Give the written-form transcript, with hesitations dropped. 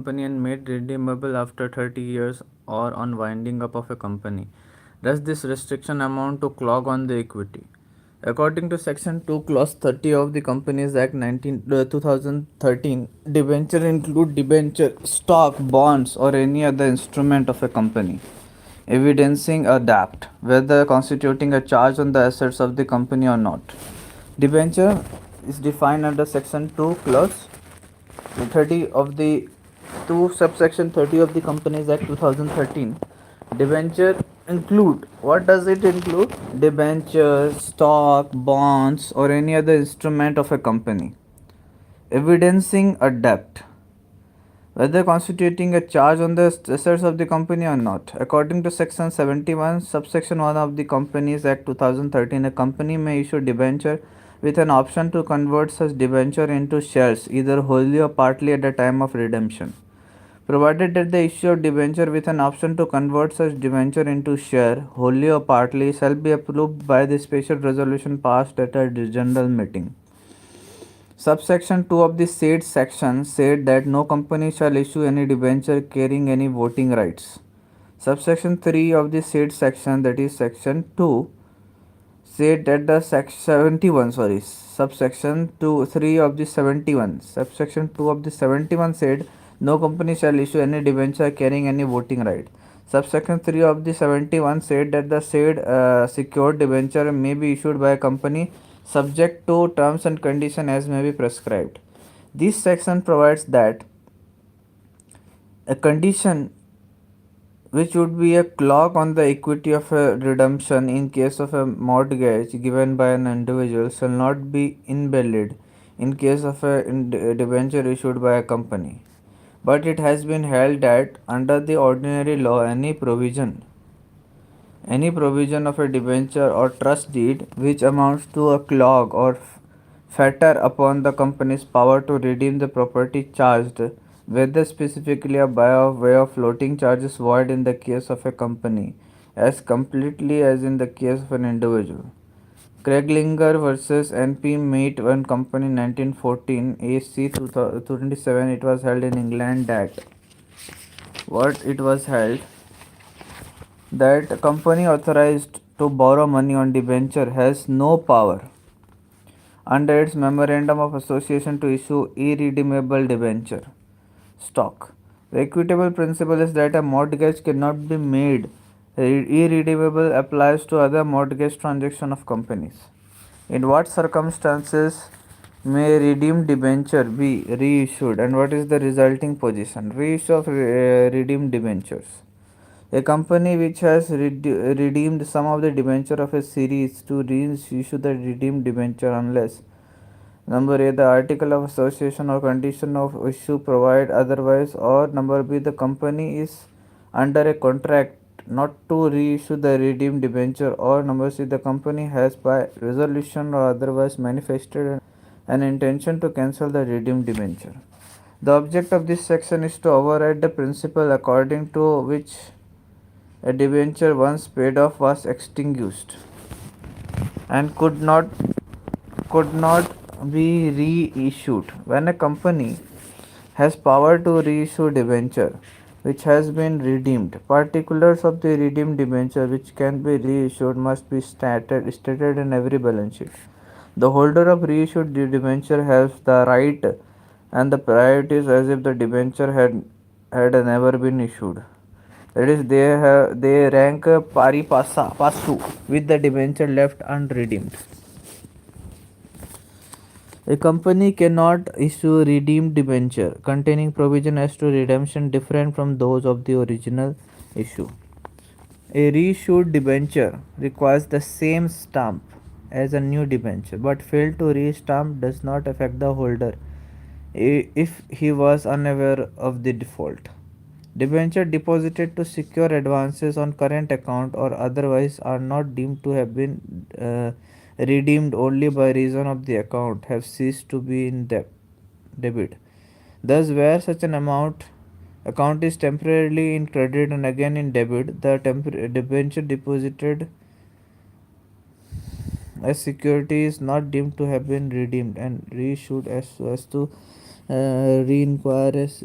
company and made redeemable after 30 years or on winding up of a company. Does this restriction amount to clog on the equity? According to Section 2, Clause 30 of the Companies Act 2013, debenture include debenture, stock, bonds, or any other instrument of a company, evidencing a debt, whether constituting a charge on the assets of the company or not. Debenture is defined under Section 2, Clause 30 of the 2 subsection 30 of the Companies Act 2013. Debenture include, what does it include? Debenture, stock, bonds, or any other instrument of a company, evidencing a debt, whether constituting a charge on the assets of the company or not. According to Section 71, subsection 1 of the Companies Act 2013, a company may issue debenture with an option to convert such debenture into shares, either wholly or partly at the time of redemption, provided that the issue of debenture with an option to convert such debenture into share, wholly or partly, shall be approved by the special resolution passed at a general meeting. Subsection 2 of the said section said that no company shall issue any debenture carrying any voting rights. Subsection 3 of the said section, that is section 2, said that the subsection 2 3 of the 71, subsection 2 of the 71 said no company shall issue any debenture carrying any voting right. Subsection 3 of the 71 said that the said secured debenture may be issued by a company subject to terms and conditions as may be prescribed. This section provides that a condition which would be a clock on the equity of a redemption in case of a mortgage given by an individual shall not be invalid in case of a debenture issued by a company. But it has been held that under the ordinary law any provision of a debenture or trust deed which amounts to a clog or fetter upon the company's power to redeem the property charged, whether specifically or by way of floating charges, void in the case of a company as completely as in the case of an individual. Kreglinger versus NP Meat and Company 1914 AC 227. It was held in England that what it was held that a company authorized to borrow money on debenture has no power under its memorandum of association to issue irredeemable debenture stock. The equitable principle is that a mortgage cannot be made irredeemable applies to other mortgage transaction of companies. In what circumstances may redeemed debenture be reissued and what is the resulting position? Reissue of redeemed debentures. A company which has redeemed some of the debenture of a series to reissue the redeemed debenture unless number A, the article of association or condition of issue provide otherwise, or number B, the company is under a contract not to reissue the redeemed debenture, or number C, the company has by resolution or otherwise manifested an intention to cancel the redeemed debenture. The object of this section is to override the principle according to which a debenture once paid off was extinguished and could not be reissued. When a company has power to reissue debenture which has been redeemed, particulars of the redeemed debenture which can be reissued must be stated in every balance sheet. The holder of reissued debenture has the right and the priorities as if the debenture had never been issued. That is, they rank pari passu with the debenture left unredeemed. A company cannot issue redeemed debenture containing provision as to redemption different from those of the original issue. A reissued debenture requires the same stamp as a new debenture, but fail to re-stamp does not affect the holder if he was unaware of the default. Debenture deposited to secure advances on current account or otherwise are not deemed to have been redeemed only by reason of the account have ceased to be in debit. Thus, where such an account is temporarily in credit and again in debit, the debenture deposited as security is not deemed to have been redeemed and reissued as to re-inquire as